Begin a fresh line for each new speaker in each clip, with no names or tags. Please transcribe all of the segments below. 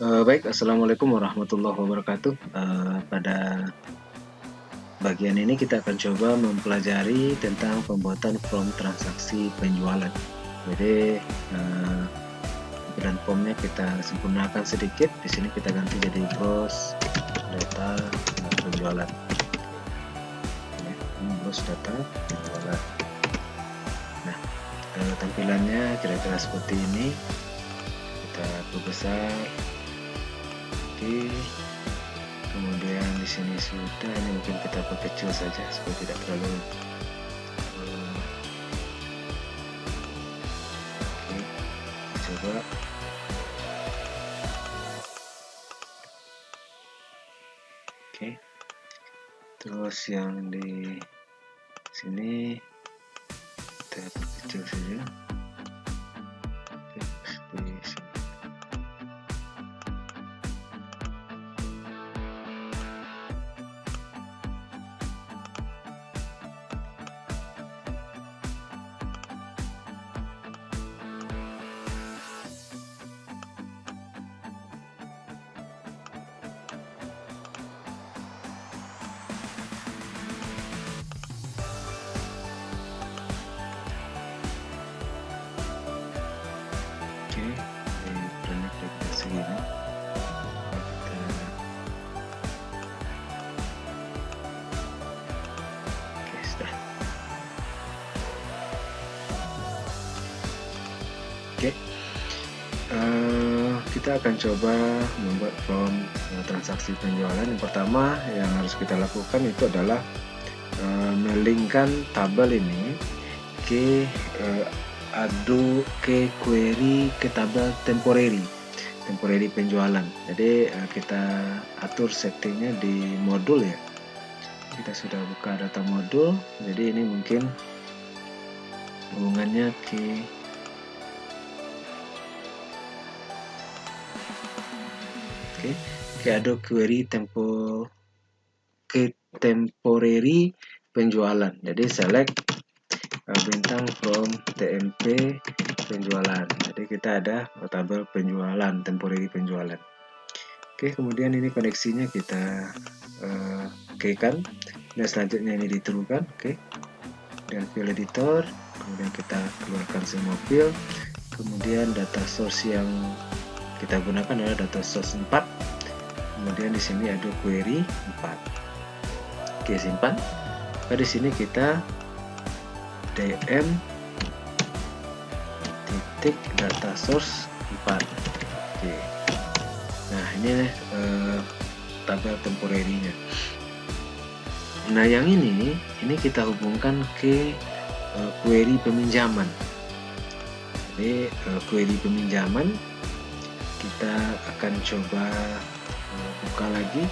Baik, Assalamualaikum warahmatullahi wabarakatuh. Pada bagian ini kita akan coba mempelajari tentang pembuatan form transaksi penjualan. Jadi, tampilan formnya kita sempurnakan sedikit. Di sini kita ganti jadi browse data penjualan. Ini browse data penjualan. Nah, tampilannya kira-kira seperti ini. Kita perbesar. Oke. Kemudian di sini sudah, ini mungkin kita perkecil saja supaya tidak terlalu oke, coba oke. Terus yang di sini kita perkecil saja. Oke, di sini. Oke, di ukurannya kira-kira segini. Oke, sudah. Oke, kita akan coba membuat form transaksi penjualan. Yang pertama yang harus kita lakukan itu adalah melingkan tabel ini ke query ke tabel temporary penjualan. Jadi kita atur settingnya di modul ya. Kita sudah buka data modul, jadi ini mungkin hubungannya ke ada query temporary penjualan. Jadi select bintang from TMP penjualan. Jadi kita ada tabel penjualan, temporary penjualan. Oke, kemudian ini koneksinya kita okekan. Dan selanjutnya ini diterukan. Oke. Dan file editor, kemudian kita keluarkan semua file. Kemudian data source yang kita gunakan adalah data source 4. Kemudian di sini ada query 4. Oke, simpan. Nah, di sini kita dm titik data source 4. Oke. Nah, ini tabel temporary-nya. Nah, yang ini kita hubungkan ke query peminjaman. Jadi query peminjaman kita akan coba buka lagi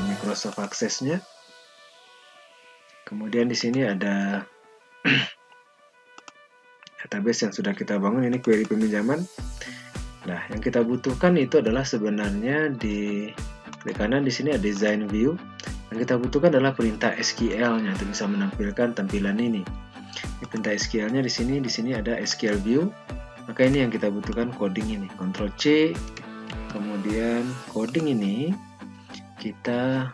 Microsoft Access-nya. Kemudian di sini ada database yang sudah kita bangun, ini query peminjaman. Nah, yang kita butuhkan itu adalah sebenarnya di klik kanan di sini ada design view. Yang kita butuhkan adalah perintah SQL-nya untuk bisa menampilkan tampilan ini. Perintah SQL-nya di sini ada SQL view. Maka ini yang kita butuhkan, coding ini. Ctrl C. Kemudian coding ini kita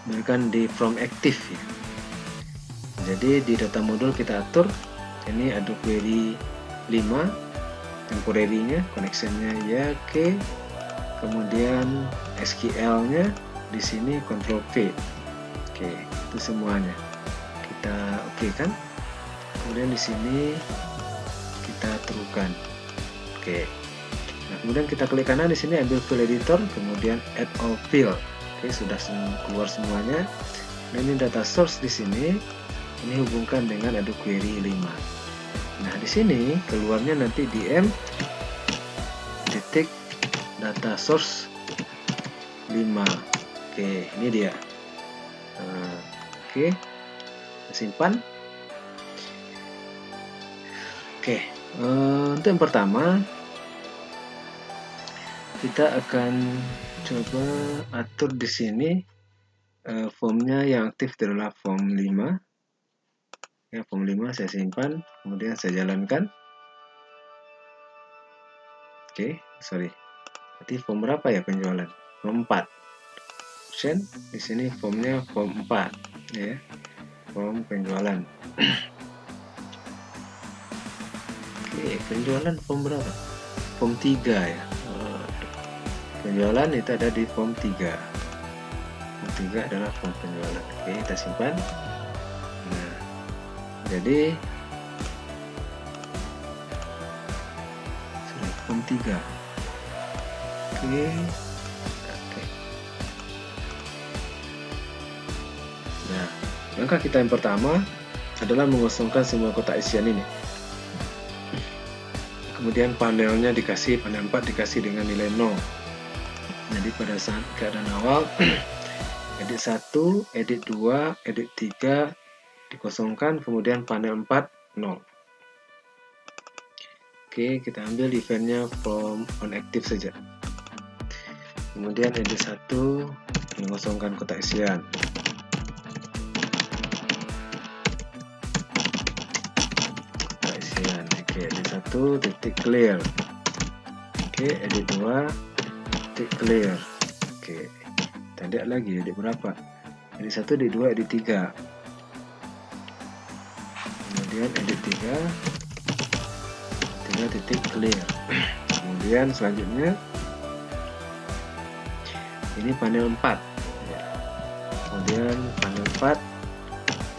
berikan di from active ya. Jadi di data modul kita atur ini ada query 5 temporary-nya, connection-nya ya ke, kemudian SQL-nya di sini Ctrl V. Oke, itu semuanya kita oke kan. Kemudian di sini kita terukan. Oke. Nah, kemudian kita klik kanan di sini ambil file editor, kemudian add all field. Oke, sudah keluar semuanya. Nah, ini data source di sini. Ini hubungkan dengan ada query 5. Nah, di sini keluarnya nanti dm titik data source 5. Oke, ini dia. Oke, simpan. Oke, untuk yang pertama kita akan coba atur di sini formnya yang aktif adalah form 5. Ya, form 5 saya simpan, kemudian saya jalankan. Oke, sorry. Berarti form berapa ya penjualan? Form 4. Di sini formnya form 4 ya. Form penjualan. Oke, penjualan form berapa? Form 3 ya. Penjualan itu ada di form 3. Form 3 adalah form penjualan. Oke, kita simpan. Nah, jadi form 3. Oke. Nah, langkah kita yang pertama adalah mengosongkan semua kotak isian ini. Kemudian panel 4 dikasih dengan nilai 0. Jadi pada saat keadaan awal edit 1, edit 2, edit 3 dikosongkan, kemudian panel 4 0. Oke, kita ambil eventnya from onActive saja. Kemudian edit 1 mengosongkan kotak isian. Oke, edit 1 titik clear. Oke, edit 2 titik clear. Oke, kita lihat lagi edit berapa. Edit 1, edit 2, edit 3. Kemudian edit 3 titik clear. Kemudian selanjutnya ini panel 4 ya. Kemudian panel 4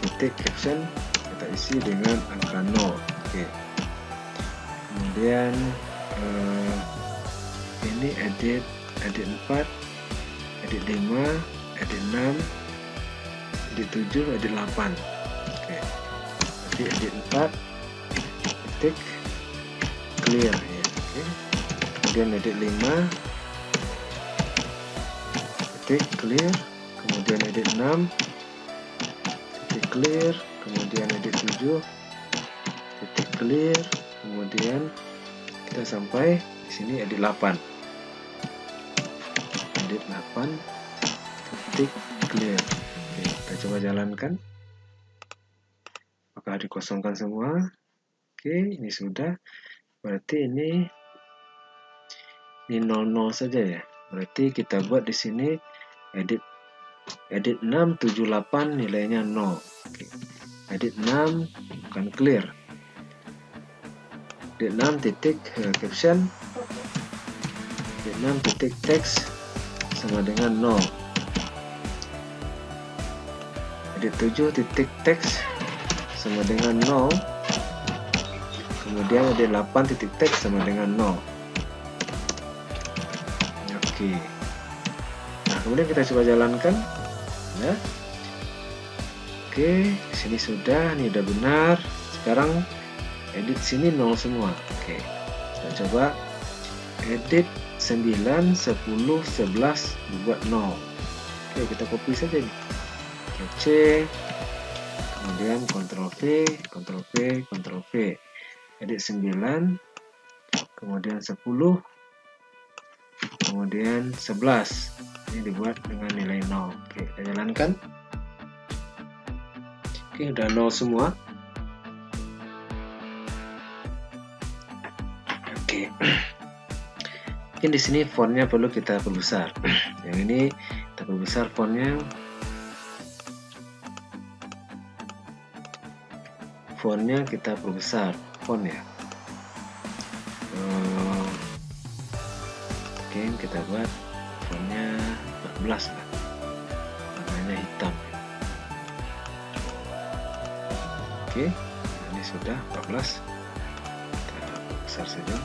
titik caption kita isi dengan angka 0. Oke. Kemudian ini edit 4, edit 5, edit 6, edit 7, edit 8. Oke. Jadi edit 4 titik clear ya. Oke. Kemudian edit 5 titik clear, kemudian edit 6 titik clear, kemudian edit 7 titik clear, kemudian kita sampai di sini edit 8. Edit 8 titik clear. Oke, kita coba jalankan. Apakah dikosongkan semua? Oke, ini sudah. Berarti ini 00 saja ya. Berarti kita buat di sini edit 678 nilainya 0. Oke. Edit 6 bukan clear. Edit 6 titik caption. Edit 6 titik text sama dengan 0. Edit 7 titik text sama dengan 0. Kemudian edit 8 titik text sama dengan 0. Oke. Nah, kemudian kita coba jalankan ya. Oke, sini sudah, ini udah benar. Sekarang edit sini 0 semua. Oke. Kita coba edit 9, 10, 11 dibuat 0. Oke, kita copy saja nih. C, kemudian Ctrl V, Ctrl V, Ctrl V. Edit 9, kemudian 10, kemudian 11. Ini dibuat dengan nilai 0. Oke, kita jalankan. Oke, udah 0 semua. Oke. Mungkin di sini fontnya perlu kita perbesar. Yang ini kita perbesar fontnya. Fontnya kita perbesar font ya. Oke, kita buat fontnya 14 lah. Warnanya hitam. Oke, ini sudah 14. Kita besar saja.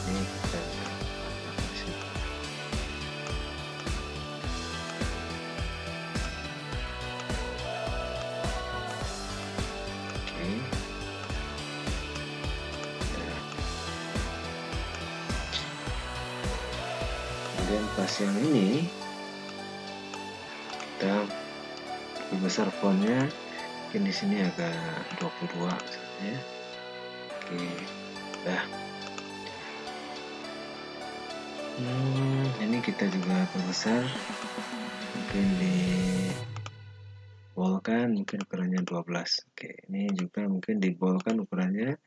Ini kita di sini. Oke. Kemudian pas yang ini kita besar fontnya, mungkin di sini agak 22 ya. Oke, dah. Ini kita juga perbesar, mungkin di wall tambahkan mungkin ukurannya 12. Oke, ini juga mungkin dibolkan ukurannya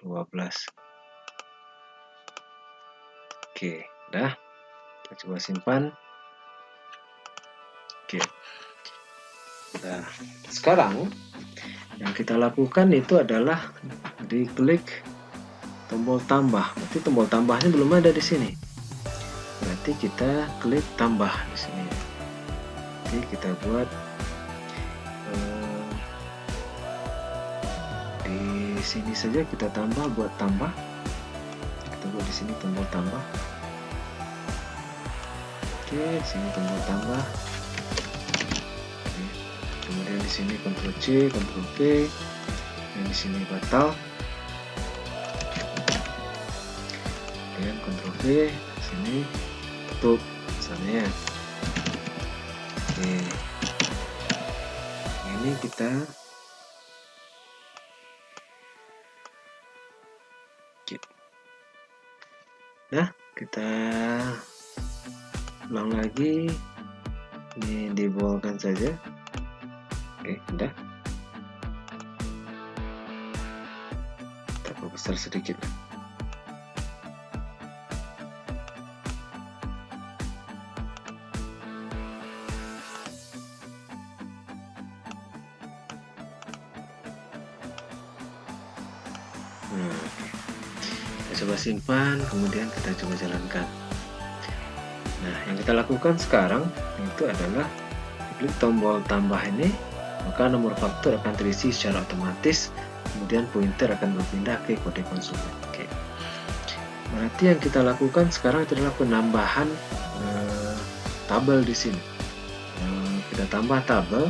12. Oke, udah. Kita coba simpan. Oke. Nah, sekarang yang kita lakukan itu adalah diklik tombol tambah. Berarti tombol tambahnya belum ada di sini. Berarti kita klik tambah di sini. Oke, kita buat di sini saja, kita tambah, buat tambah. Kita buat di sini tombol tambah. Oke, di sini tombol tambah. Oke. Kemudian di sini Ctrl C, Ctrl V. Dan di sini batal. Dan Ctrl V, sini tutup misalnya. Oke. Ini kita nah, kita ulang lagi. Ini dibolkan saja. Oke, udah. Kita besar sedikit. Kita coba simpan, kemudian kita coba jalankan. Nah, yang kita lakukan sekarang itu adalah klik tombol tambah ini, maka nomor faktur akan terisi secara otomatis, kemudian pointer akan berpindah ke kode konsumen. Oke. Berarti yang kita lakukan sekarang itu adalah penambahan tabel di sini. Kita tambah tabel.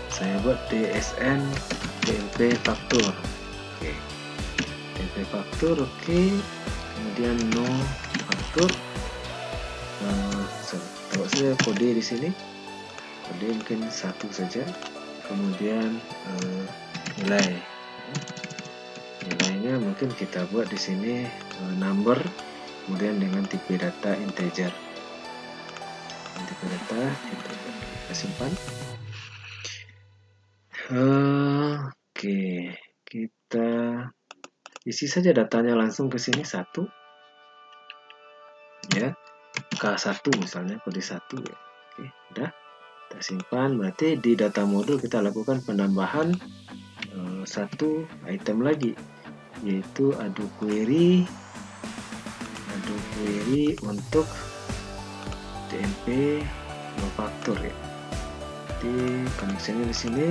Saya buat DSN TMP faktur. Oke. TMP faktur, oke. Kemudian no faktur. Taruh saja kode di sini. Kode mungkin 1 saja. Kemudian nilainya mungkin kita buat di sini number, kemudian dengan tipe data integer. Tipe data integer. Kita simpan. Oke, kita isi saja datanya langsung ke sini 1, ya, K1 misalnya, kode 1 ya. Oke, udah, kita simpan. Berarti di data modul kita lakukan penambahan satu item lagi, yaitu adu query untuk TMP no faktur ya. Jadi koneksinya di sini.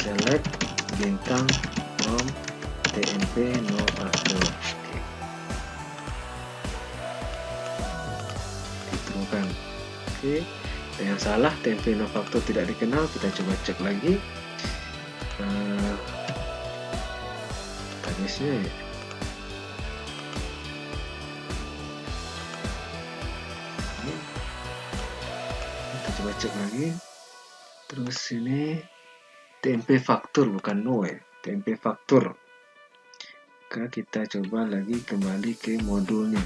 Select bintang from TMP no faktur. Oke. Ditemukan. Oke. Yang salah, TMP no faktur tidak dikenal. Kita coba cek lagi. Tagnya ya. Kita coba cek lagi. Terus ini TMP faktur, bukan no ya, TMP faktur. Maka kita coba lagi kembali ke modulnya.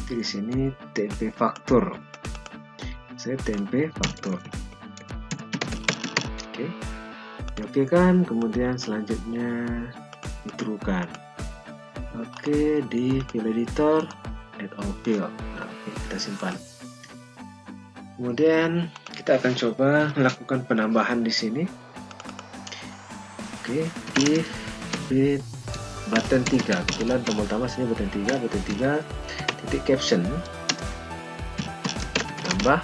Jadi di sini TMP faktur. Saya TMP faktur. Oke kan, kemudian selanjutnya diterukan. Oke, di file editor add all field. Nah, oke, kita simpan. Kemudian kita akan coba melakukan penambahan di sini. Oke, if button 3, kebetulan tombol tambah sini button 3 titik caption tambah,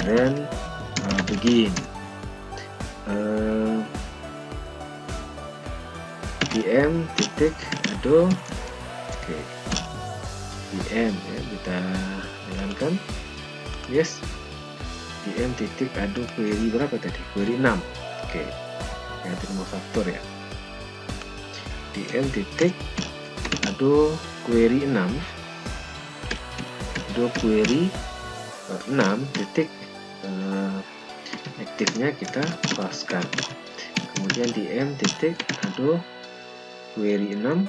dan begin pm titik ado. Oke, pm ya, kita jalankan. Yes, pm titik ado query berapa tadi? Query 6. Oke, ganti nomor faktur ya. pm titik ado query 6, ado query 6 titik aktifnya kita paskan. Kemudian dm titik ado query 6,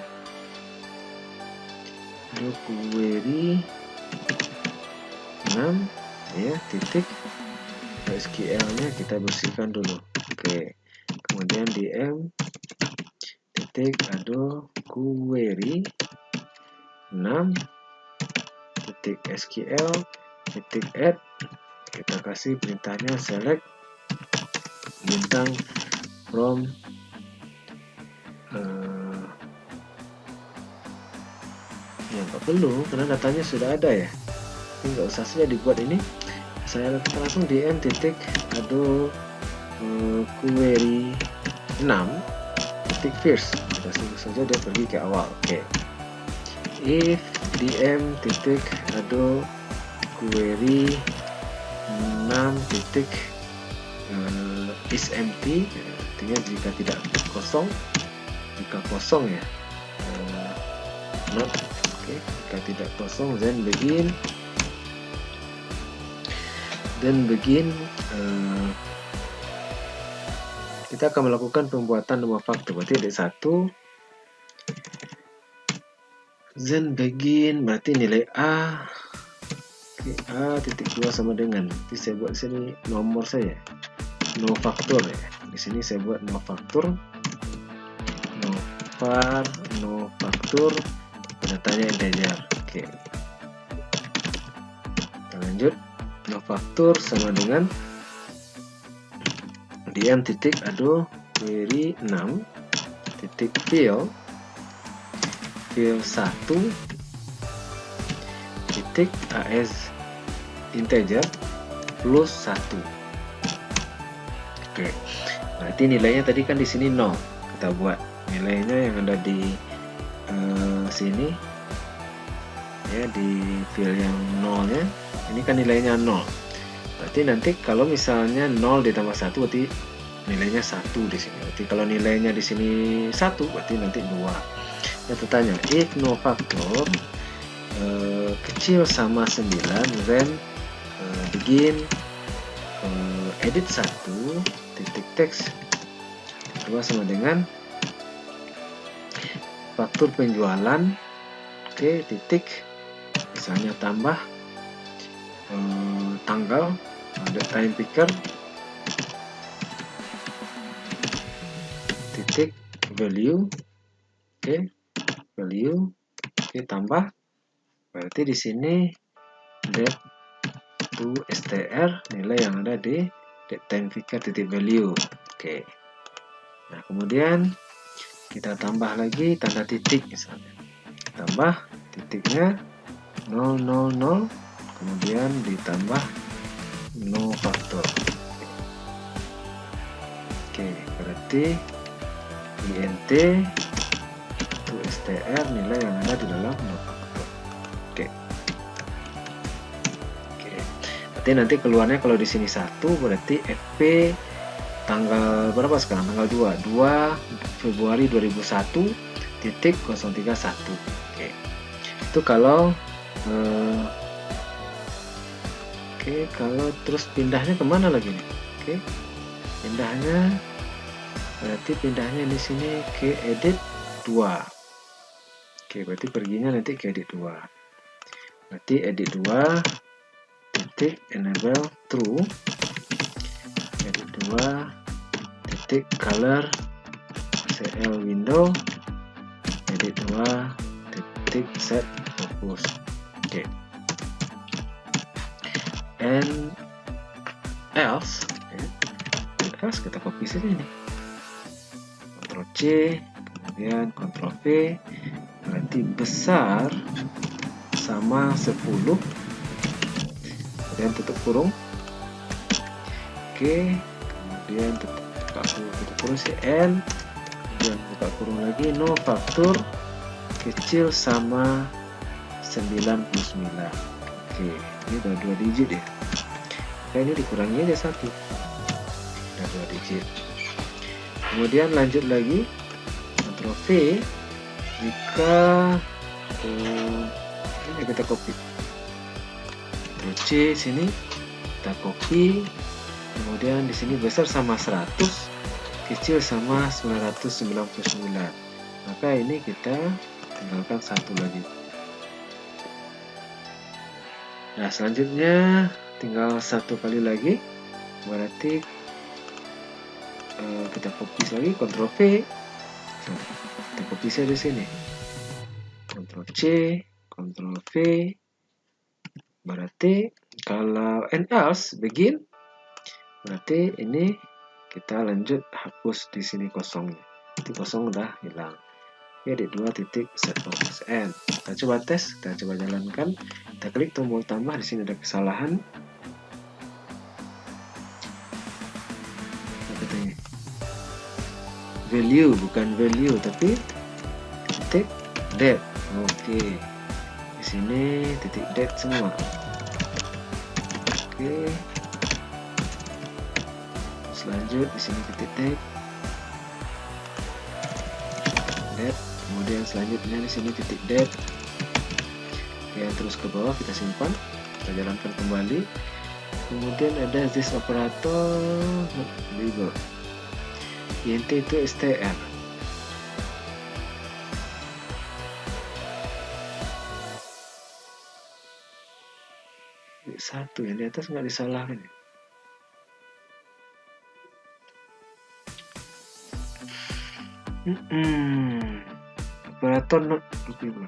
ado query 6 ya, titik SQL nya kita bersihkan dulu. Oke, kemudian di M titik add query 6 titik SQL titik add, kita kasih perintahnya select bintang from ya nggak perlu karena datanya sudah ada ya, ini nggak usah saja dibuat ini. Saya langsung di M titik add query 6 titik first, kita tunggu saja dia pergi ke awal. Oke, if dm titik add query 6 titik is empty, artinya jika tidak kosong, jika kosong ya, not. Oke, jika tidak kosong then begin kita akan melakukan pembuatan nomor faktor. Berarti ada 1 then begin, berarti nilai A. Oke, A titik 2 sama dengan, nanti saya buat di sini nomor saja, no faktor ya. Di sini saya buat no faktor, no faktor, datanya integer. Oke, kita lanjut. No faktor sama dengan dm titik add query 6 titik fill 1 titik as integer plus 1. Oke, berarti nilainya tadi kan di sini 0, kita buat nilainya yang ada di sini ya, di fill yang 0-nya ini kan nilainya 0. Berarti nanti kalau misalnya 0 ditambah 1 berarti nilainya 1 di sini. Berarti kalau nilainya di sini 1 berarti nanti 2. Nah, bertanya if no factor kecil sama 9 then begin edit 1 titik text 2 sama dengan faktur penjualan. Oke, titik misalnya tambah tanggal, ada time picker titik value. Oke, value. Oke, tambah, berarti di sini date to str, nilai yang ada di date time picker titik value. Oke, nah kemudian kita tambah lagi tanda titik, misalnya tambah titiknya 000, kemudian ditambah no faktor. Oke, berarti int to str nilai yang ada di dalam no faktor. Oke, berarti nanti keluarnya kalau di sini 1 berarti fp tanggal berapa sekarang? Tanggal 2 Februari 2001 titik 031. Oke, itu kalau kalau terus pindahnya kemana lagi nih? Oke, pindahnya berarti pindahnya di sini ke edit 2. Oke, berarti perginya nanti ke edit 2. Berarti edit 2 titik enable true, edit 2 titik color cl window, edit 2 titik set focus. Oke, and else kita copy saja ini, Ctrl C kemudian Ctrl V, berarti besar sama 10, kemudian tutup kurung. Oke, kemudian buka kurung cn, kemudian buka kurung lagi, no faktor kecil sama 99. Oke, ini udah 2 digit ya. Nah, ini dikurangi aja 1, udah 2 digit. Kemudian lanjut lagi, Ctrl V, jika ini kita copy, Ctrl C sini kita copy, kemudian di sini besar sama 100, kecil sama 999. Maka ini kita tinggalkan 1 lagi. Nah, selanjutnya tinggal satu kali lagi, berarti kita copy lagi, Ctrl V, kita copy saja di sini, Ctrl C, Ctrl V, berarti kalau and else begin, berarti ini kita lanjut hapus di sini kosongnya, itu kosong udah hilang. Edit 2 titik set focus end. Kita coba tes, kita coba jalankan. Kita klik tombol tambah, di sini ada kesalahan. Apa katanya? Value bukan value tapi titik date. Oke. Di sini titik date semua. Oke. Selanjut di sini titik date. Kemudian selanjutnya di sini titik date. Oke, terus ke bawah kita simpan, kita jalankan kembali. Kemudian ada this operator legal. INT itu str. Satu yang di atas nggak disalahkan. Operator not applicable.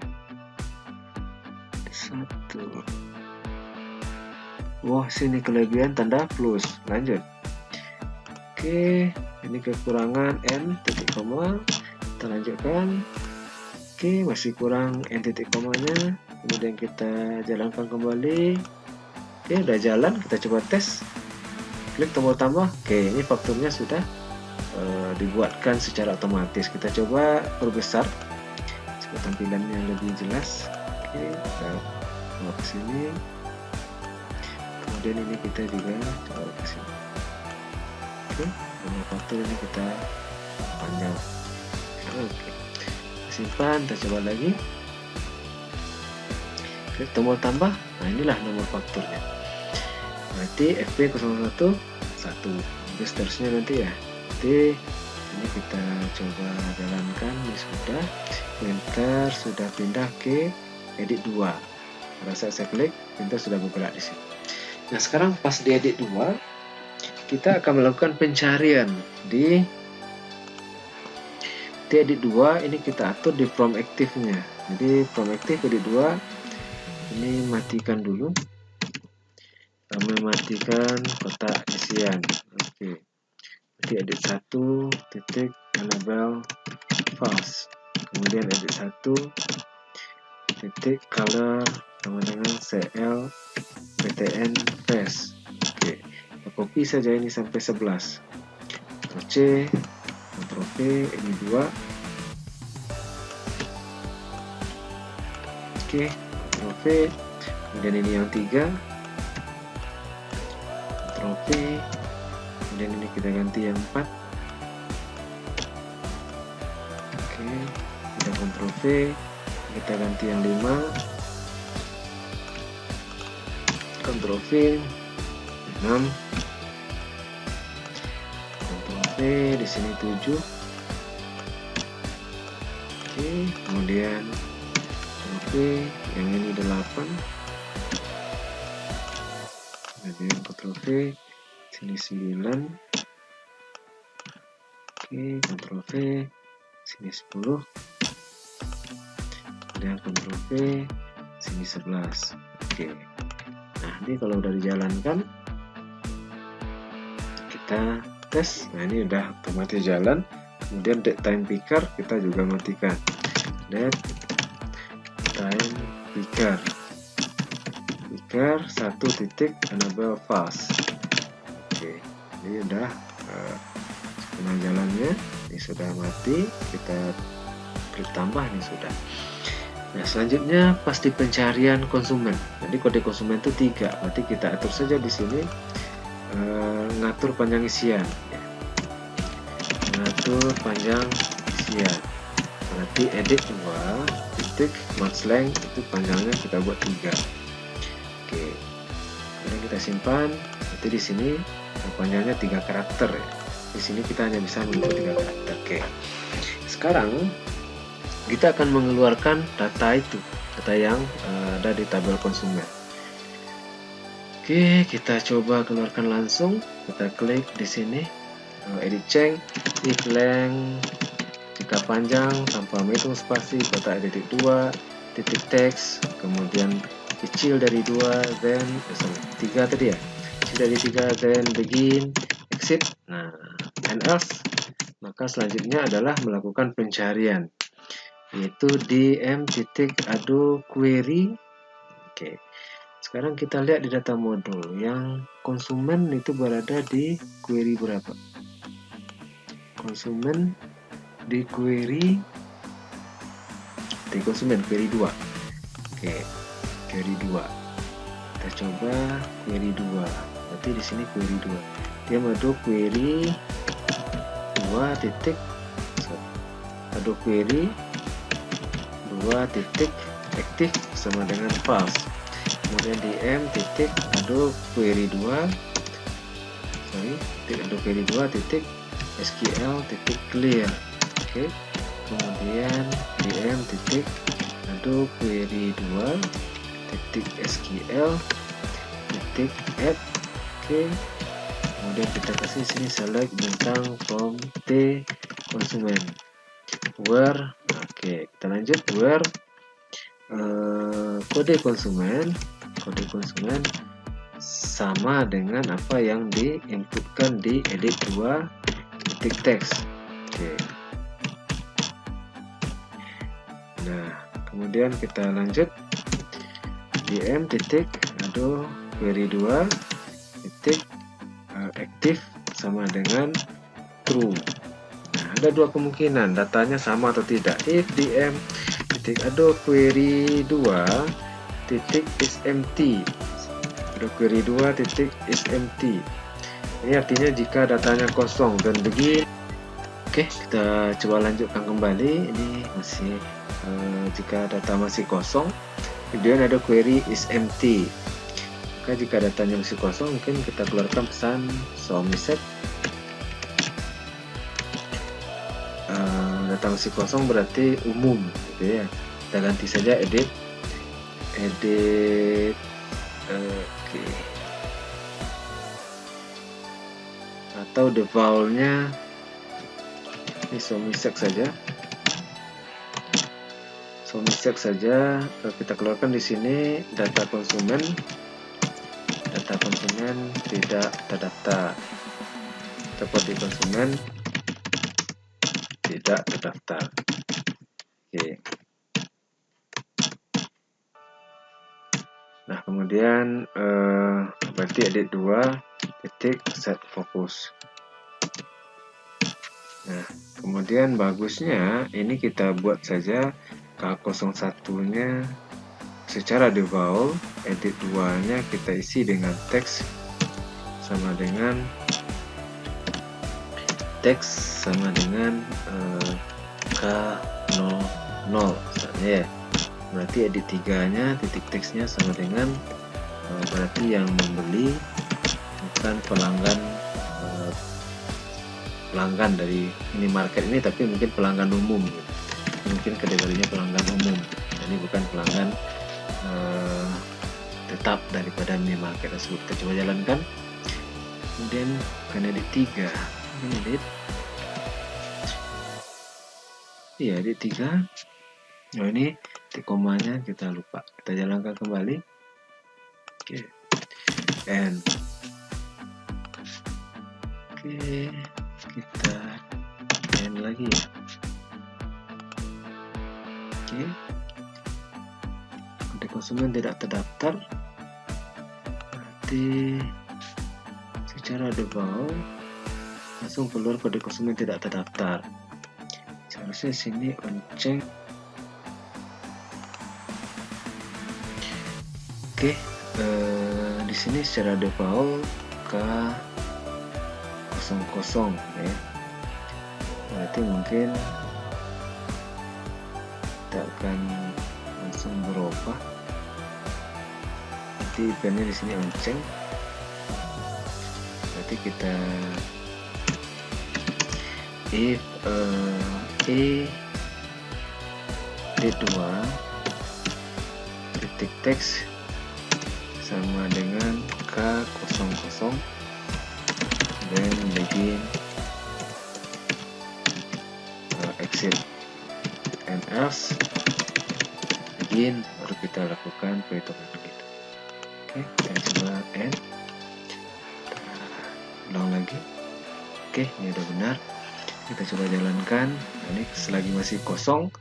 Satu. Wah, sini kelebihan tanda plus. Lanjut. Oke, ini kekurangan n titik koma. Kita lanjutkan. Oke, masih kurang n titik komanya. Kemudian kita jalankan kembali. Oke, udah jalan. Kita coba tes. Klik tombol tambah. Oke, ini fakturnya sudah dibuatkan secara otomatis. Kita coba perbesar supaya tampilannya lebih jelas. Oke, kita bawa ke sini. Kemudian ini kita juga coba ke sini. Oke, nomor faktur ini kita panjang. Oke, simpan. Kita coba lagi. Klik tombol tambah. Nah, inilah nomor fakturnya. Berarti FP01 1. Terus seterusnya nanti ya. Jadi ini kita coba jalankan. Ini sudah printer sudah pindah ke edit 2. Pada saat saya klik, printer sudah bergerak di sini. Nah, sekarang pas di edit 2, kita akan melakukan pencarian di edit 2. Ini kita atur di from active-nya. Jadi from active edit 2 ini matikan dulu. Kami matikan kotak isian. Oke. Jadi edit 1 titik enable false. Kemudian edit 1 titik color sama dengan CL PTN face. Oke, kita copy saja ini sampai 11. Ctrl C, Ctrl V, ini 2. Oke, Ctrl V. Kemudian ini yang 3. Ctrl V. Kemudian ini kita ganti yang 4. Oke, kita Ctrl V. Kita ganti yang 5. Ctrl V 6. Ctrl V di sini 7. Oke, kemudian Ctrl V yang ini 8. Kemudian Ctrl V sini 9. Oke, Ctrl V sini 10. Kemudian Ctrl V sini 11. Oke. Nah, ini kalau udah dijalankan, kita tes. Nah, ini udah otomatis jalan. Kemudian date time picker kita juga matikan. Date time picker 1 titik enable fast. Oke, ini udah jalannya. Ini sudah mati. Kita klik tambah, ini sudah. Nah, selanjutnya pasti pencarian konsumen. Jadi kode konsumen itu 3. Berarti kita atur saja di sini ngatur panjang isian. Ya. Ngatur panjang isian. Berarti edit 2 titik max length itu panjangnya kita buat 3. Oke. Kemudian kita simpan. Berarti di sini panjangnya 3 karakter ya. Di sini kita hanya bisa menginput 3 karakter. Oke. Sekarang kita akan mengeluarkan data itu, data yang ada di tabel konsumen. Oke, kita coba keluarkan langsung. Kita klik di sini, edit change, if length jika panjang tanpa menghitung spasi, kotak titik 2, titik teks, kemudian kecil dari 2, then 3 tadi ya, kecil dari 3, then begin, exit. Nah, and else, maka selanjutnya adalah melakukan pencarian, yaitu dm.ado query. Oke, sekarang kita lihat di data modul yang konsumen itu berada di query berapa. Konsumen di query query 2. Oke, query 2. Kita coba query 2. Berarti di sini query 2. Dia madu query 2 titik ado query 2 titik aktif sama dengan false. Kemudian dm titik ado query 2 titik ado query 2 titik SQL titik clear. Oke, kemudian dm titik ado query 2 titik SQL titik add. Oke, kemudian kita kasih sini select bintang from T konsumen where. Oke, kita lanjut where kode konsumen sama dengan apa yang diinputkan di edit 2 titik teks. Oke. Nah, kemudian kita lanjut dm titik ado query 2 titik aktif sama dengan true. Nah, ada dua kemungkinan datanya sama atau tidak. If dm titik ado query 2 titik is empty, ado query 2 titik is empty, ini artinya jika datanya kosong dan begini. Oke, kita coba lanjutkan kembali. Ini masih jika data masih kosong, kemudian ada query is empty. Maka jika datanya masih kosong, mungkin kita keluarkan pesan show message. Data masih kosong berarti umum, gitu ya. Kita ganti saja edit. Oke. Atau defaultnya ini show message saja. Show message saja. Kita keluarkan di sini data konsumen tidak terdaftar. Seperti konsumen tidak terdaftar. Oke. Nah, kemudian berarti edit 2 titik set focus. Nah, kemudian bagusnya ini kita buat saja K01-nya secara default, edit 2-nya kita isi dengan teks sama dengan K00 misalnya ya. Berarti edit 3-nya titik teksnya sama dengan berarti yang membeli bukan pelanggan dari minimarket ini, tapi mungkin pelanggan umum gitu. Mungkin kategorinya pelanggan umum, ini bukan pelanggan tetap daripada minimarket tersebut. Kita coba jalankan. Kemudian akan edit 3, ini edit edit 3. Oh, ini titik komanya kita lupa, kita jalankan kembali. Oke, and kita end lagi ya. Oke, kode konsumen tidak terdaftar, berarti secara default langsung keluar kode konsumen tidak terdaftar. Seharusnya sini on-check. Oke, di sini secara default K00 ya. Berarti mungkin kita akan langsung berubah. Nanti eventnya di sini on-check. Berarti kita if D2 titik teks sama dengan K K00, then begin exit, and else begin, baru kita lakukan perhitungan kita. Oke, kita coba end, ulang lagi. Oke, ini udah benar. Kita coba jalankan. Nah, ini selagi masih kosong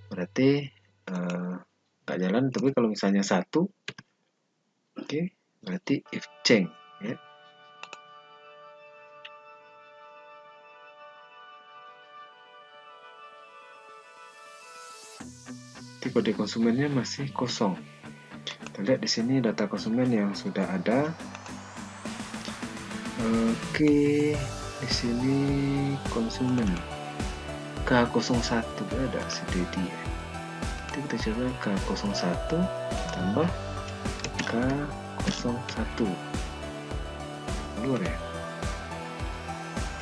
berarti nggak jalan, tapi kalau misalnya 1, oke, berarti if change ya. Kode konsumennya masih kosong. Kita lihat di sini data konsumen yang sudah ada. Oke, di sini konsumen K01 ada si Dedi ya. Jadi kita coba K01 tambah K01 keluar ya.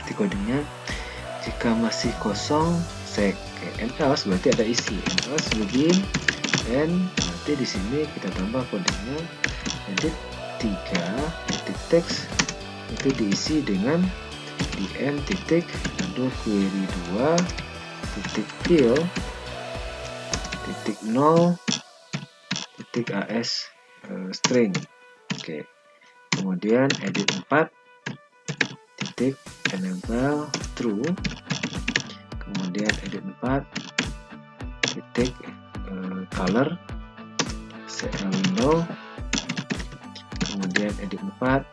Jadi kodenya jika masih kosong sek, and else berarti ada isi, and else begin, and nanti di sini kita tambah kodenya edit 3 edit text, itu diisi dengan dm titik aduh query 2 titik fill titik 0 titik as string. Oke, kemudian edit 4 titik enable true, kemudian edit 4 titik color set window, kemudian edit 4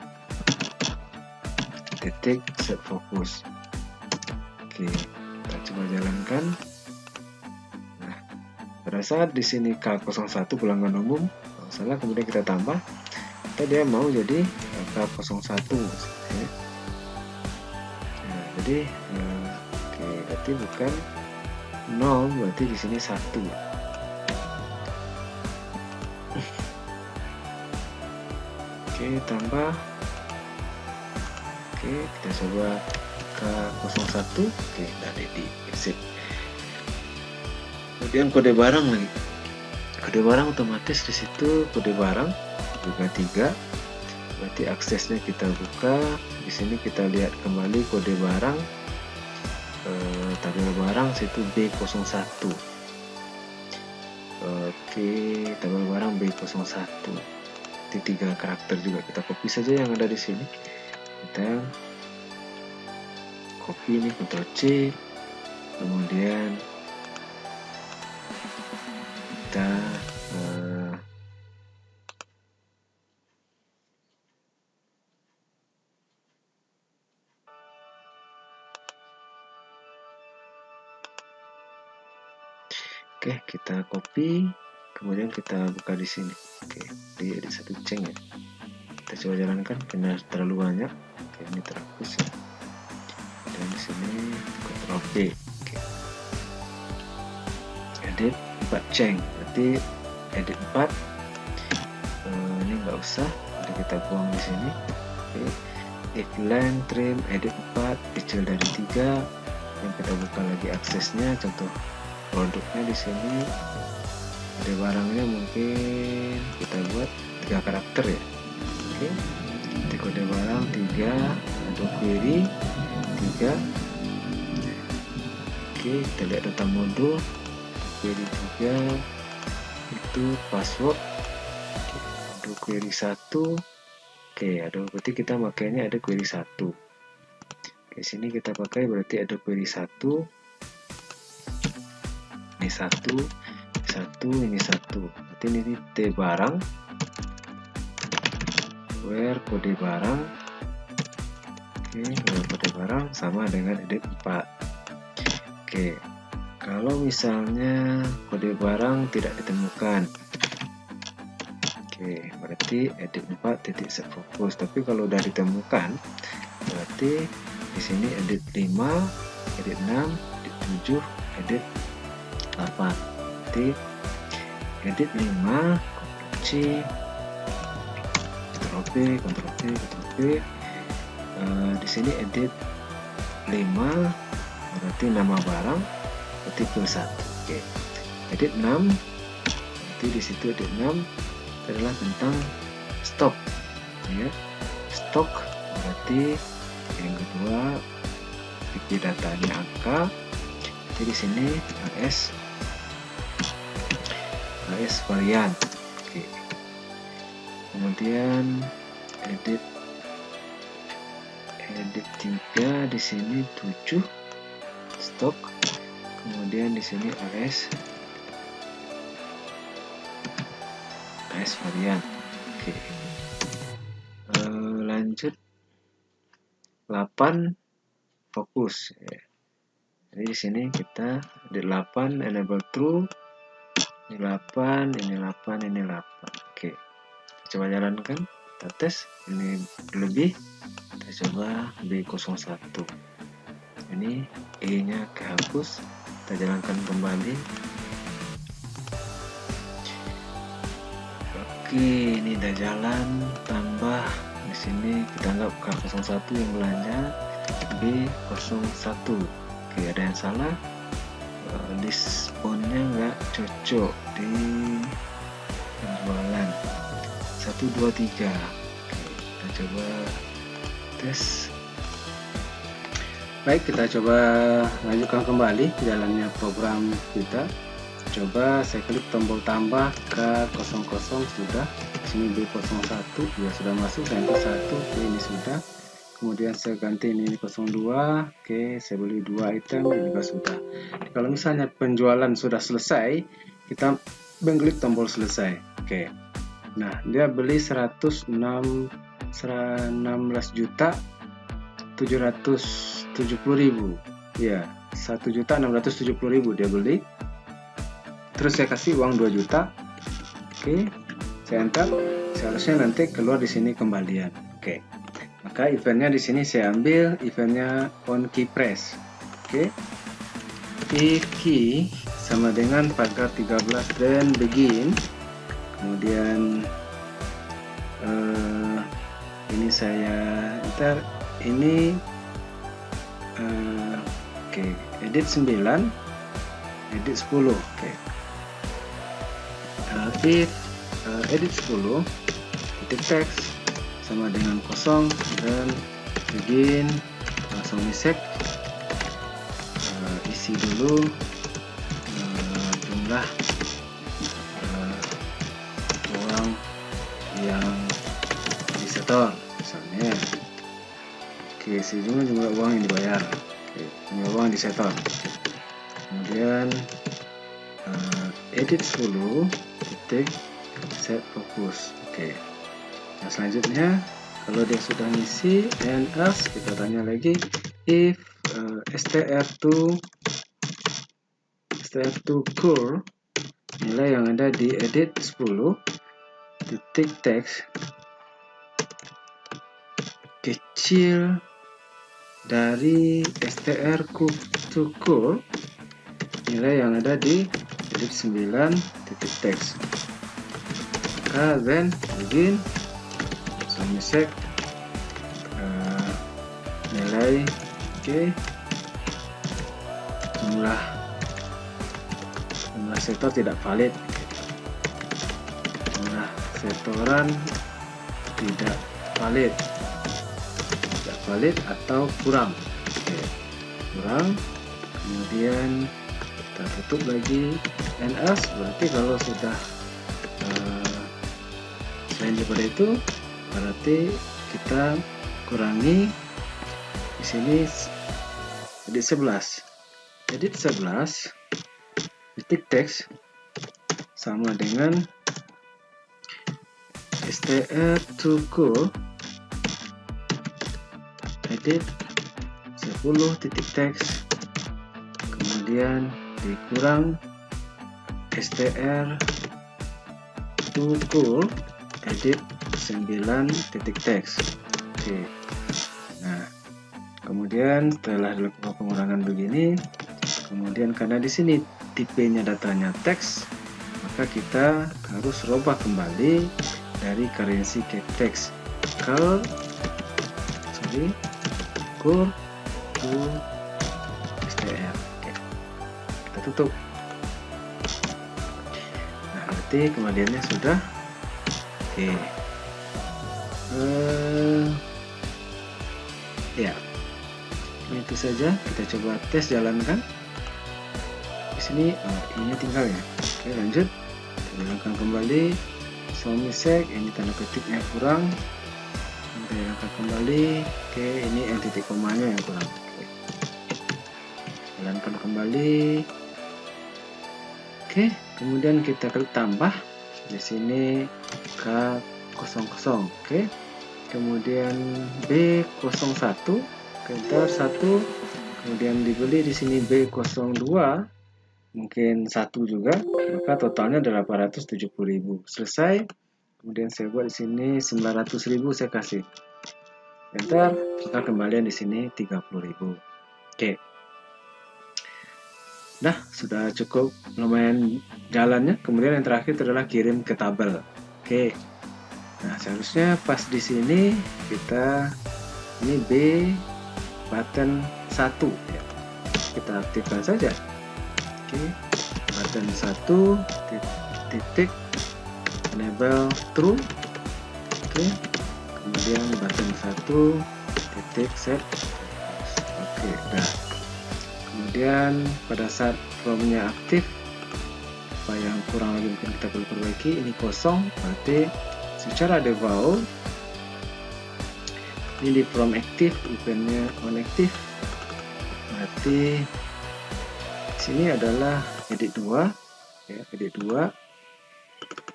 titik set focus. Oke, kita coba jalankan. Nah, pada saat di sini K01 pelanggan umum, kalau salah kemudian kita tambah, dia mau jadi K01. Nah, jadi oke, berarti bukan 0, berarti di sini 1. Oke, tambah. Oke, kita coba K01. Oke, udah ready, exit. Kemudian kode barang lagi. Kode barang otomatis di situ kode barang juga 3. Berarti aksesnya kita buka. Di sini kita lihat kembali kode barang. Tabel barang situ B01. Oke, tabel barang B01. Di 3 karakter juga kita copy saja yang ada di sini. Kita copy ini, Ctrl C, kemudian kita oke, kita copy, kemudian kita buka di sini. Oke, di edit 1 change ya. Kita coba jalankan, karena terlalu banyak. Oke, ini terhapus ya. Dan di sini Ctrl B. Oke. Edit 4 change, berarti edit 4. Ini nggak usah, jadi kita buang di sini. Oke. If length trim edit 4 kecil dari 3, yang kita buka lagi aksesnya, contoh produknya di sini. Ada barangnya mungkin kita buat 3 karakter ya. Oke, di kode barang 3, ada query 3. Oke, kita lihat data modul query 3 itu password. Oke, ada query 1. Oke, ada berarti kita makainya ada query 1. Oke, sini kita pakai berarti ada query 1. Ini 1, ini 1. Berarti ini T barang, where kode barang. Oke, where kode barang sama dengan edit 4. Oke, kalau misalnya kode barang tidak ditemukan, oke, berarti edit 4 titik set focus. Tapi kalau udah ditemukan, berarti di sini edit 5, edit 6, edit 7, edit 8. Berarti edit 5, Ctrl C, Ctrl V, Ctrl V, Ctrl V. Di sini edit 5, berarti nama barang, berarti plus 1. Oke. Edit 6, berarti di situ edit 6 adalah tentang stop. ya. Stok berarti yang kedua tipe datanya angka. Jadi di sini AS varian. Oke. Kemudian edit 3 di sini 7 stok. Kemudian di sini AS varian. Oke. Lanjut 8 fokus. Jadi di sini kita di 8 enable true. Ini 8, ini 8, ini 8. Oke. Kita coba jalankan, kita tes. Ini lebih. Kita coba B01. Ini E-nya kehapus. Kita jalankan kembali. Oke, ini udah jalan. Tambah di sini kita anggap K01 yang belanja B01. Oke, ada yang salah. Disponnya nggak cocok di penjualan 1, 2, 3. Oke, kita coba tes. Baik, kita coba lanjutkan kembali jalannya program kita. Coba saya klik tombol tambah K00 sudah. Sini B01 ya sudah masuk. Saya enter 1, oke, ini sudah. Kemudian saya ganti ini 02. Oke, saya beli 2 item, ini juga sudah. Kalau misalnya penjualan sudah selesai, kita mengklik tombol selesai. Oke. Nah, dia beli 16.770.000. Ya, 1.670.000 dia beli. Terus saya kasih uang 2 juta. Oke. Saya enter. Seharusnya nanti keluar di sini kembalian. Oke. Maka eventnya di sini saya ambil eventnya on key press. Oke. If key sama dengan pagar 13 dan begin. Kemudian ini saya enter ini oke, edit 9, edit 10. Oke. If edit 10 titik teks sama dengan 0 dan begin langsung misek. Isi dulu jumlah uang yang disetor misalnya. Oke, isi jumlah uang yang dibayar. Oke, jumlah uang disetor. Kemudian edit 10 titik set fokus. Oke. Nah, selanjutnya kalau dia sudah ngisi and else, kita tanya lagi if str2 core nilai yang ada di edit 10 titik teks kecil dari str2 core nilai yang ada di edit 9 titik teks. Maka then begin misek nilai. Oke, jumlah setor tidak valid, jumlah setoran tidak valid atau kurang. Oke, kurang. Kemudian kita tutup lagi and else. Berarti kalau sudah selain daripada itu berarti kita kurangi di sini edit 11 titik teks sama dengan str2 core edit 10 titik teks, kemudian dikurang str2 core edit 9 titik teks. Oke. Nah, kemudian setelah dilakukan pengurangan begini, kemudian karena di sini tipenya datanya teks, maka kita harus rubah kembali dari currency ke teks core to str. Oke. Kita tutup. Nah, berarti kembaliannya sudah. Oke. Ya, itu saja. Kita coba tes jalankan. Di sini ini tinggal ya. Oke, lanjut. Kita jalankan kembali. Somisek, ini tanda ketiknya kurang. Kita jalankan kembali. Oke, ini yang titik komanya yang kurang. Oke. Jalankan kembali. Oke, kemudian kita klik tambah. Di sini K00. Oke. Kemudian B01, enter 1, kemudian dibeli di sini B02, mungkin 1 juga, maka totalnya 870.000. Selesai. Kemudian saya buat di sini 900.000, saya kasih enter, maka kembalian di sini 30.000. Oke. Nah, sudah cukup lumayan jalannya. Kemudian yang terakhir adalah kirim ke tabel. Oke. Nah, seharusnya pas di sini kita ini B button 1 ya. Kita aktifkan saja. Oke. Button 1 titik enable true. Oke. Kemudian button 1 titik set. Oke, dah. Kemudian pada saat from-nya aktif, apa yang kurang lagi mungkin kita perlu perbaiki, ini kosong, berarti secara default ini di from active, eventnya on active, berarti sini adalah edit 2 ya, edit 2.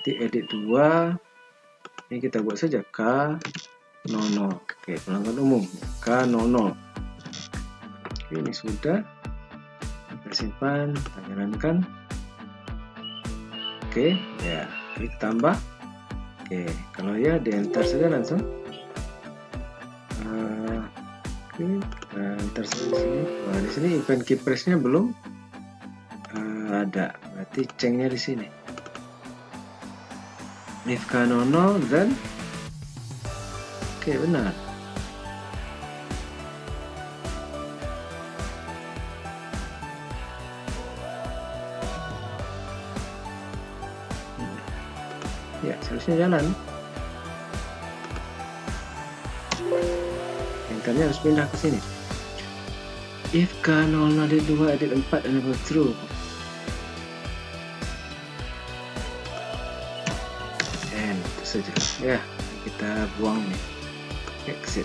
Di edit 2 ini kita buat saja K00. Oke, pelanggan umum K00. Oke, ini sudah. Kita simpan, kita jalankan. Oke, ya, klik tambah. Oke, kalau ya di enter saja langsung. Oke, enter saja di sini. Wah, di sini event key press-nya belum ada, berarti cengnya di sini. If K00 then oke, benar. Ya, seharusnya jalan. Enternya harus pindah ke sini. If K00 edit 2 edit 4 enable true. And itu saja. Ya, kita buang nih. Exit.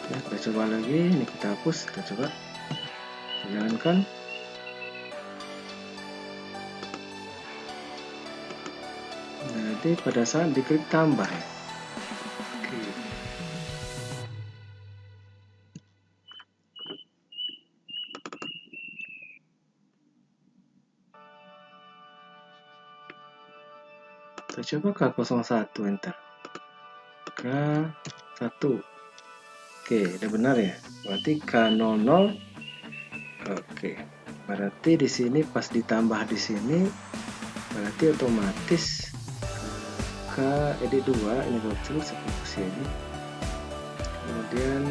Ya, kita coba lagi. Ini kita hapus. Kita coba jalankan. Jadi pada saat diklik tambah ya. Oke. Kita coba K01 enter. K1. Oke, udah benar ya. Berarti K00. Oke. Berarti di sini pas ditambah di sini berarti otomatis ke edit 2 ini bocor seperti ini. Kemudian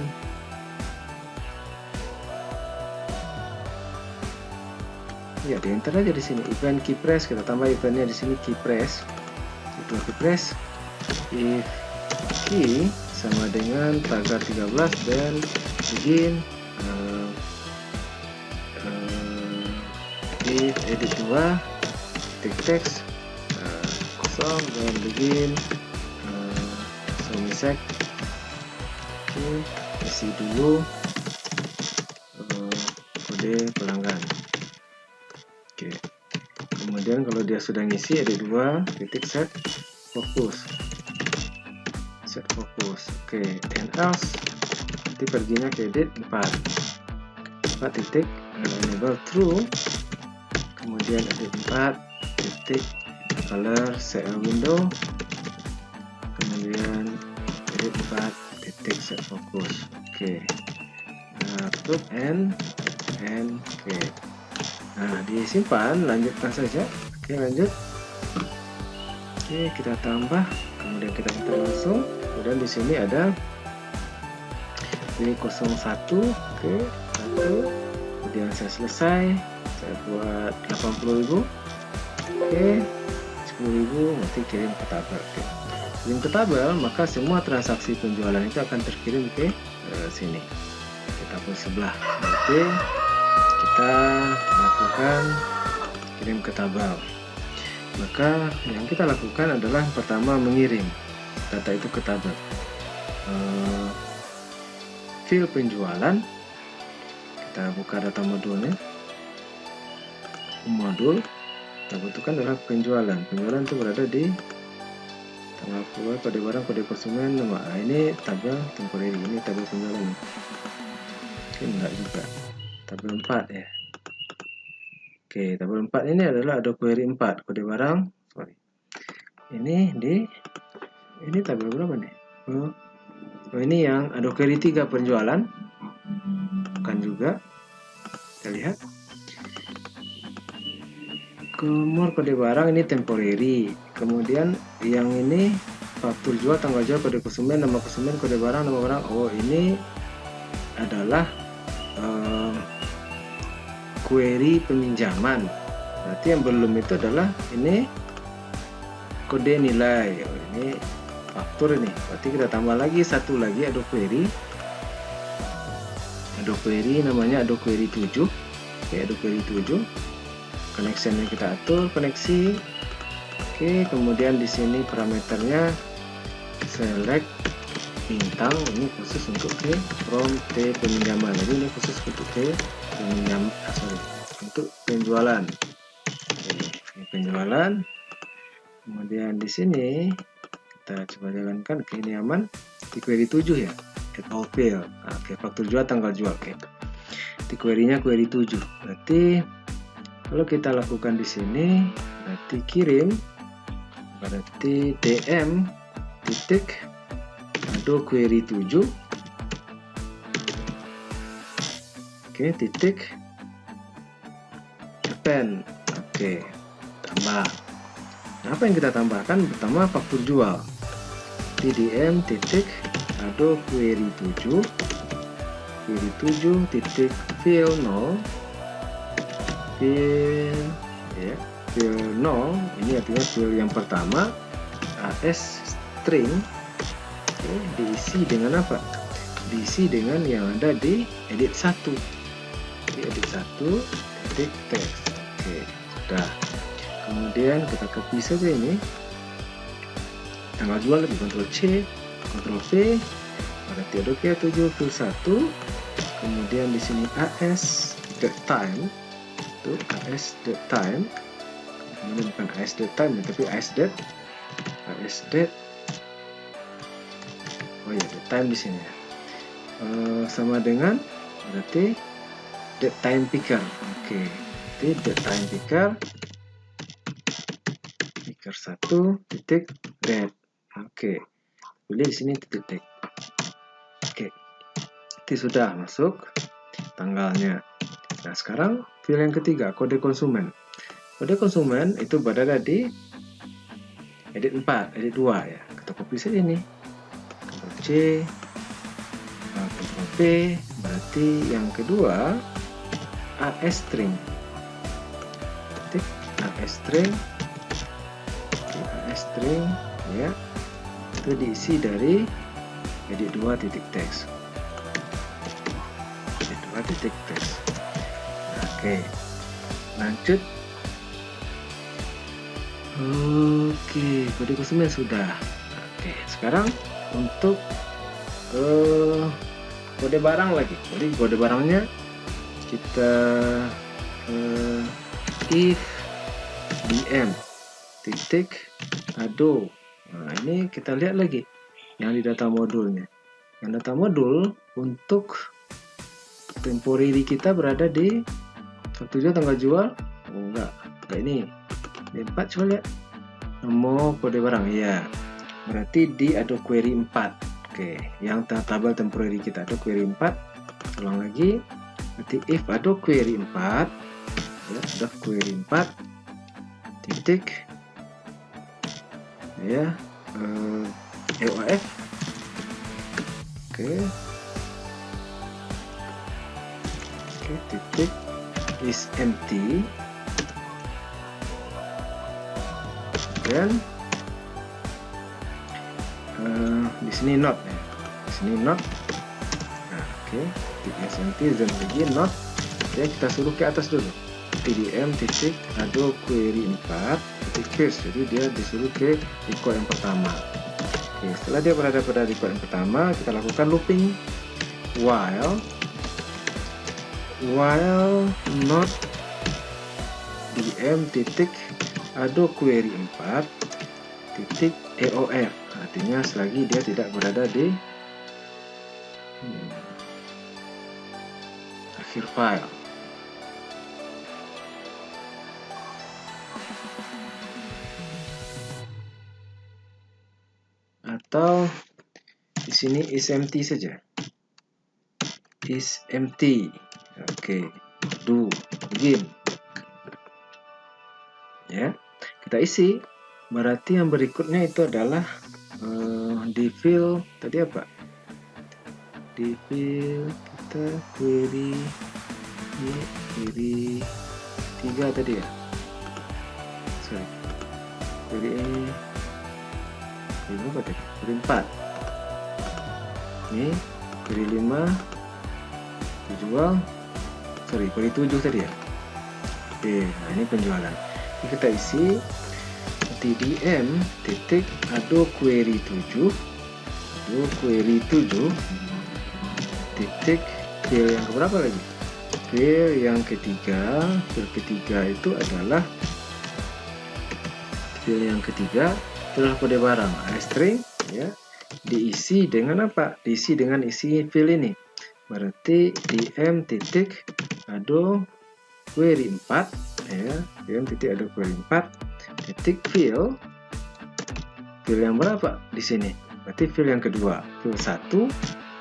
ya di enter aja di sini event key press, kita tambah eventnya di sini key press. Itu key press if key sama dengan tagar 13 dan begin if edit 2 text kosong dan begin somisek. Oke, isi dulu kode pelanggan. Oke, kemudian kalau dia sudah ngisi edit 2 titik set fokus. Oke, and else nanti perginya ke edit 4 titik enable true, kemudian edit 4 titik color CL window, kemudian edit 4 titik set fokus. Oke, nah put and oke, nah disimpan, lanjutkan saja. Oke, lanjut. Oke, kita tambah, kemudian kita enter langsung. Kemudian di sini ada B01. Oke, 1. Kemudian saya selesai. Saya buat 80.000. Oke, 10.000 nanti kirim ke tabel. Oke. Kirim ke tabel, maka semua transaksi penjualan itu akan terkirim ke sini, ke tabel sebelah. Nanti kita lakukan kirim ke tabel. Maka yang kita lakukan adalah pertama mengirim data itu ke tabel. File penjualan, kita buka data modulnya. Modul kita butuhkan adalah penjualan. Penjualan itu berada di tanggal keluar, kode barang, kode konsumen, nama. Ini tabel temporary, ini tabel penjualan. Oke, enggak juga. Tabel 4 ya. Oke, tabel 4 ini adalah ada query 4, kode barang. Sorry. Ini tabel berapa nih? Oh, ini yang ada query 3 penjualan. Bukan juga. Kita lihat. Kemudian kode barang ini temporary. Kemudian yang ini faktur jual, tanggal jual, kode konsumen, nama konsumen, kode barang, nama barang. Oh, ini adalah query peminjaman. Berarti yang belum itu adalah ini kode nilai. Oh, ini faktur ini. Berarti kita tambah lagi satu lagi ada query. Ada query namanya ada query 7. Oke, ada query 7. Connectionnya kita atur koneksi. Oke, kemudian di sini parameternya select bintang, ini khusus untuk ke from T peminjaman. Jadi ini khusus untuk ke untuk penjualan. Oke, ini penjualan. Kemudian di sini kita coba jalankan. Oke, ini aman. Di query 7 ya. At all field. Oke, faktur jual, tanggal jual. Oke. Di query-nya query 7. Berarti kalau kita lakukan di sini, berarti kirim, berarti dm titik ado query 7. Oke, titik append. Oke, tambah. Nah, apa yang kita tambahkan? Pertama faktur jual. Dm titik ado query 7. Query 7 titik fill 0. Fill 0 ini artinya fill yang pertama AS string. Oke, diisi dengan apa? Diisi dengan yang ada di edit 1. Di edit 1 titik text. Oke, sudah. Kemudian kita copy saja ini tanggal jual, lebih Ctrl C, Ctrl V. Berarti ada ke 7 fill 1. Kemudian di sini AS time. AS time, kemudian bukan AS time tapi AS date, oh ya, date time di sini ya, sama dengan berarti date time picker. Oke, jadi date time picker 1 titik date. Oke, pilih di sini titik date. Oke, itu sudah masuk tanggalnya. Nah, sekarang file yang ketiga, kode konsumen. Kode konsumen itu berada di edit 4, edit 2 ya. Kita copy saja ini. Ctrl C, Ctrl V, berarti yang kedua AS string. Titik AS string. AS string ya. Itu diisi dari edit 2 titik text. Edit 2 titik text. Oke, lanjut. Oke, kode konsumen sudah. Oke, sekarang untuk kode barang lagi. Jadi kode barangnya kita if dm titik ado. Nah, ini kita lihat lagi yang di data modulnya. Yang data modul untuk temporary kita berada di faktur jual, tanggal jual. Oh, enggak ini. Di 4 coba lihat. Nomor kode barang ya. Berarti di ada query 4. Oke, yang tabel temporary kita ada query 4. Ulang lagi. Berarti if ada query 4, ya, ada query 4 titik ya EOF. Oke, titik is empty, dan di sini not ya, di sini not. Nah, oke, is empty then begin not. Ya, kita suruh ke atas dulu, tdm titik ado query 4 titik first, jadi dia disuruh ke record yang pertama. Oke, setelah dia berada pada record yang pertama, kita lakukan looping while not dm titik ado query 4 titik eof, artinya selagi dia tidak berada di akhir file. Atau di sini is empty saja, is empty. Oke, do begin. Ya, kita isi. Berarti yang berikutnya itu adalah di field tadi apa? Di field kita query 3 tadi ya. Sorry. Query apa tadi? Query 4. Ini query 5 dijual. Sorry, query 7 tadi ya. Oke, nah ini penjualan. Ini kita isi tdm titik ado query 7 titik field yang keberapa lagi? Field yang ketiga. Field ketiga itu adalah field yang ketiga adalah kode barang string ya, diisi dengan apa? Diisi dengan isi field ini. Berarti dm titik ado query 4 ya, dm titik ado query 4 titik field yang berapa di sini? Berarti field yang kedua, field 1,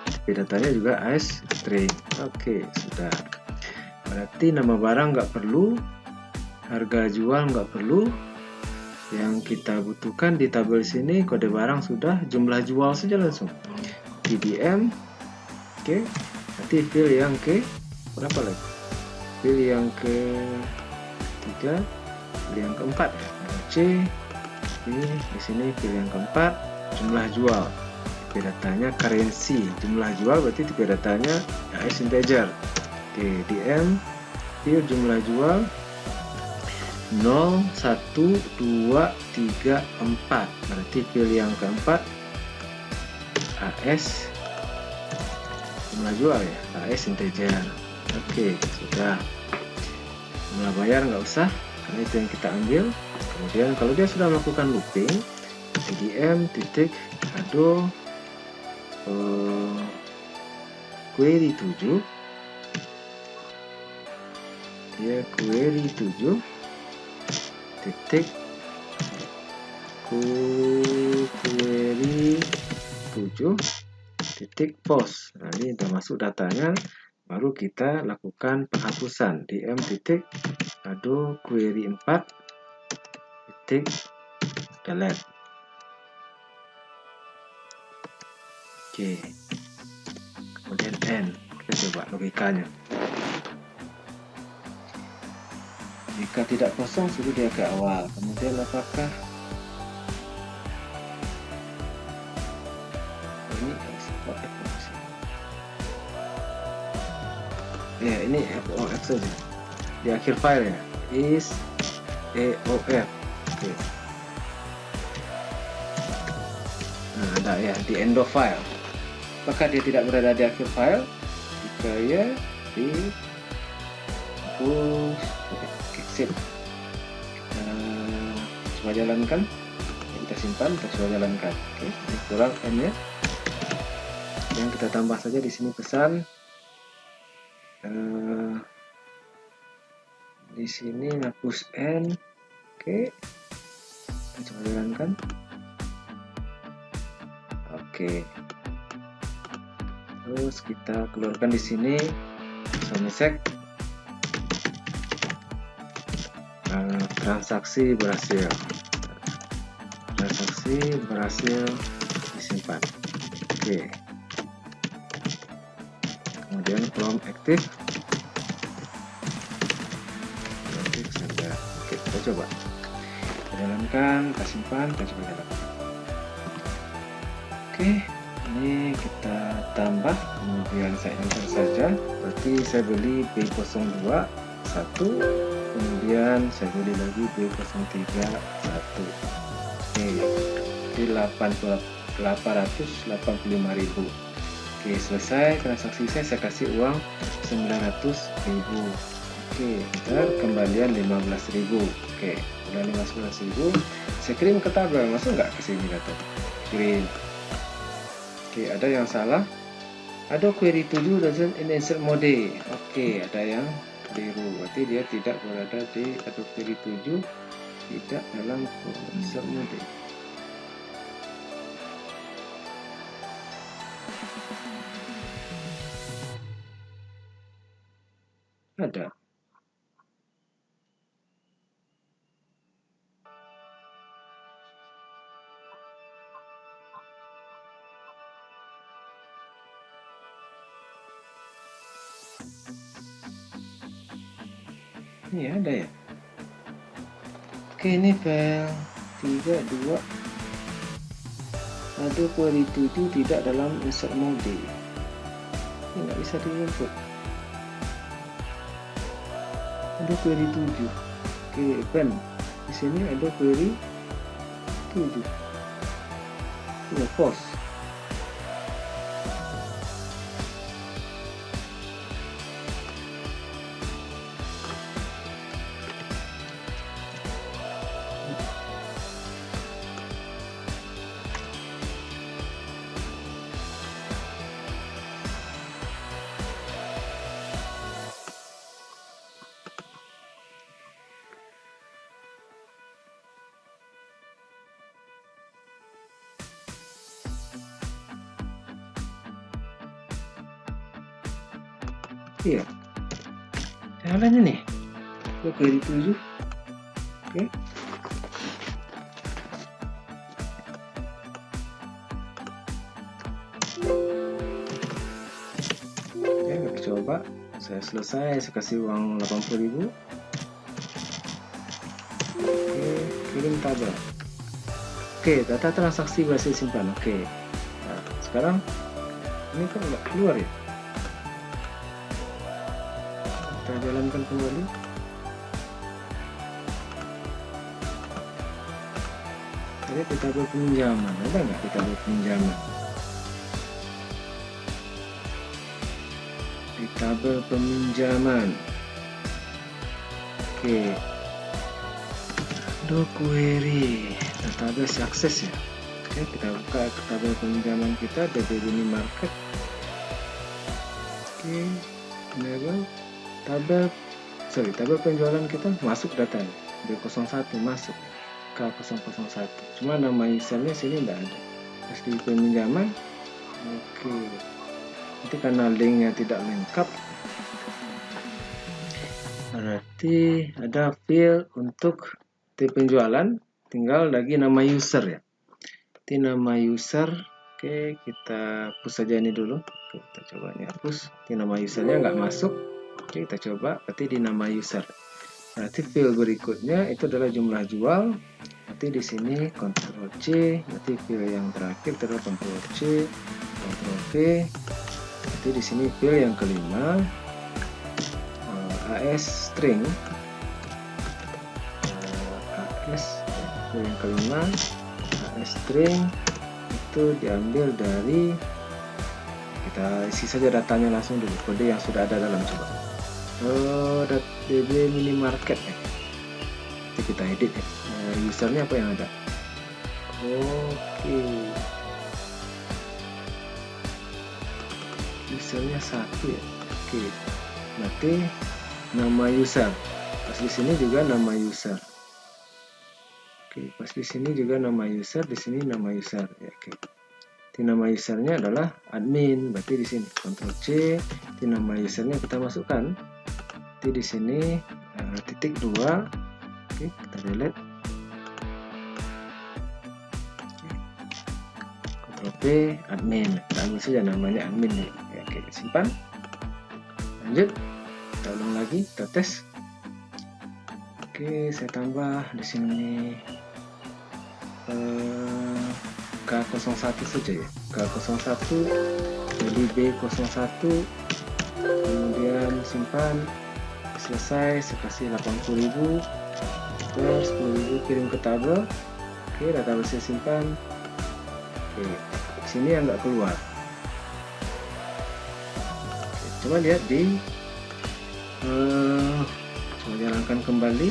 tapi datanya juga as string. Oke, sudah. Berarti nama barang nggak perlu, harga jual nggak perlu. Yang kita butuhkan di tabel sini kode barang sudah, jumlah jual saja langsung. tdm, oke. Berarti field yang ke berapa lagi? Field yang ke-3, field yang keempat ya. C. Ini di sini field yang keempat, jumlah jual. Tipe datanya currency, jumlah jual berarti tipe datanya as integer. Oke, dm field jumlah jual 0, 1, 2, 3, 4. Berarti field yang keempat as jumlah jual ya, as integer. Oke, sudah. Jumlah bayar nggak usah, karena itu yang kita ambil. Kemudian kalau dia sudah melakukan looping, tdm titik ado query 7 ya, query 7 titik query 7 titik post. Nah, ini sudah masuk datanya, baru kita lakukan penghapusan dm titik ado query 4 titik delete. Oke, kemudian n, kita coba logikanya. Jika tidak kosong, suruh dia ke awal. Kemudian apakah ini export evaluasi? Ya, ini FOF saja di akhir file ya, is eof. Oke. Nah, ada ya di end of file. Apakah dia tidak berada di akhir file? Jika ya, di exit. Coba jalankan. Kita simpan, kita coba jalankan. Oke, ini kurang n-nya. Yang kita tambah saja di sini pesan. Di sini hapus n. Oke, kita coba jalankan. Oke, terus kita keluarkan di sini selesai. Transaksi berhasil. Transaksi berhasil disimpan. Oke. Kemudian from aktif. coba. Kita jalankan, kita simpan, kita coba jalankan. Oke, ini kita tambah, kemudian saya enter saja. Berarti saya beli B02 1, kemudian saya beli lagi B03 1. Oke, di 885.000. Oke, selesai transaksi saya kasih uang 900.000. Oke, ntar kembalian 15.000. Oke, udah 15.000. Saya kirim ke tabel, masuk nggak ke sini data? Kirim. Oke, ada yang salah. Ada query 7 doesn't insert mode. Oke, ada yang keliru. Berarti dia tidak berada di atau query 7 tidak dalam insert mode. Ada. Ini ada ya. Oke, ini file 32. Ada query 7 tidak dalam insert mode. Ini nggak bisa di-input. Ada query 7. Oke, event. Di sini ada query 7. Ini false. Iya, jalan ini ke query 7. Oke, kita coba. Saya selesai, saya kasih uang 80.000. Oke, kirim tabel. Oke, data transaksi berhasil simpan. Oke, nah, sekarang ini kan nggak keluar ya. Kita jalankan kembali. Jadi kita berpinjaman, ada nggak kita berpinjaman? Di tabel peminjaman. Oke, do query database akses ya. Oke, kita buka ke tabel peminjaman kita, DB Minimarket. Oke, enable. Tabel penjualan kita masuk datanya B01 masuk K001, cuma nama usernya sini tidak ada. Terus di peminjaman, oke, nanti karena linknya tidak lengkap, berarti ada field untuk di penjualan, tinggal lagi nama user ya. Di nama user, oke, kita hapus saja ini dulu. Oke, kita coba ini hapus. Di nama usernya nggak masuk. Oke, kita coba, berarti di nama user. Berarti field berikutnya itu adalah jumlah jual. Nanti di sini Ctrl C, nanti field yang terakhir adalah Ctrl C, Ctrl V. Nanti di sini field yang kelima, AS string, AS field yang kelima, AS string itu diambil dari, kita isi saja datanya langsung dulu, kode yang sudah ada dalam coba. DB Minimarket ya. Nanti kita edit ya. Usernya apa yang ada? Oke. Usernya 1 ya. Oke. Berarti nama user. Pas di sini juga nama user. Oke, pas di sini juga nama user, di sini nama user ya. Oke. Di nama usernya adalah admin, berarti di sini Ctrl C. Di nama usernya kita masukkan. Di sini titik 2. Oke, kita delete. Ctrl P admin, kita ambil saja namanya admin nih. Oke, simpan, lanjut, kita ulang lagi, kita tes. Oke, saya tambah di sini K01 saja ya, K01 jadi B01, kemudian simpan, selesai. Saya kasih 80.000 terus 10.000 kirim ke tabel. Oke, data saya simpan. Oke, di sini yang nggak keluar. Oke, coba lihat di coba jalankan kembali.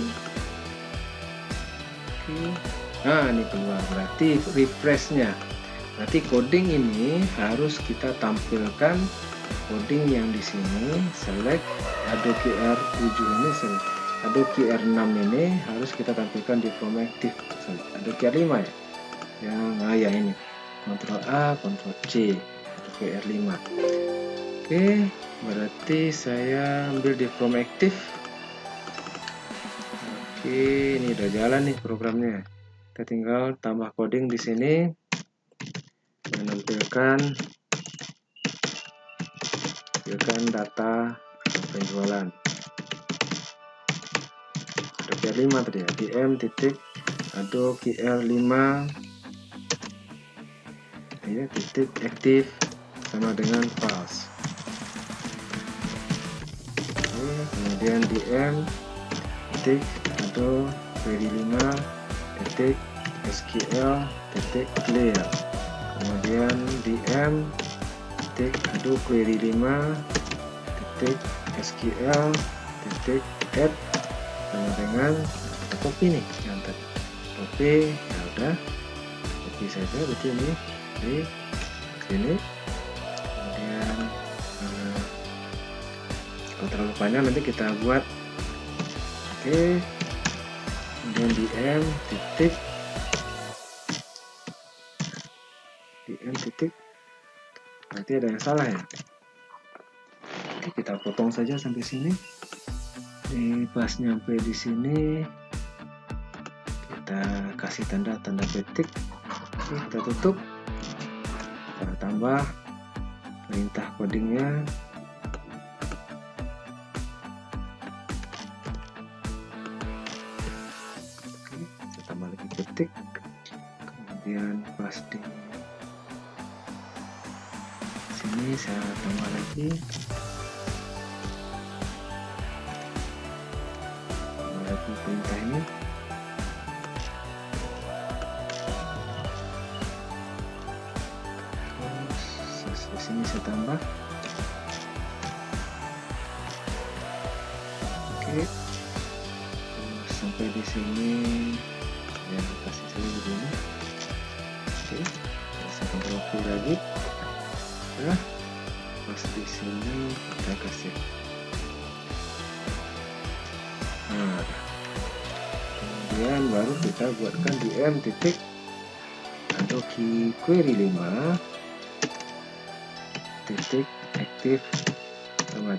Oke, nah ini keluar, berarti refreshnya. Berarti coding ini harus kita tampilkan coding yang di sini. Select Adobe QR7 ini, select Adobe QR6 ini harus kita tampilkan di form active. Adobe QR5 ya. Ya ini. Ctrl A, Ctrl C, Adobe QR5. Oke, berarti saya ambil di form active. Oke, ini udah jalan nih programnya. Kita tinggal tambah coding di sini. Menampilkan data penjualan Adobe QR5 tadi ya, dm titik Adobe QR5 ya, titik aktif sama dengan false. Oke, kemudian dm titik Adobe query5 titik SQL titik clear, kemudian dm titik Adobe query5 titik SQL titik add sama dengan copy nih yang tadi. Copy, ya udah, copy saja di sini, di sini. Kemudian kalau terlalu panjang nanti kita buat. Oke, kemudian dm titik berarti ada yang salah ya. Oke, kita potong saja sampai sini. Pas nyampe di sini kita kasih tanda petik. Oke, kita tutup, kita tambah perintah codingnya. Oke, saya tambah lagi petik, kemudian pas di sini saya tambah lagi perintah ini. Terus di sini saya tambah. Oke, terus sampai di sini ya kasih saja begini. Oke, saya Ctrl V lagi. Nah, pas di sini kita kasih. Nah, kemudian baru kita buatkan dm titik Adobe query5 titik aktif sama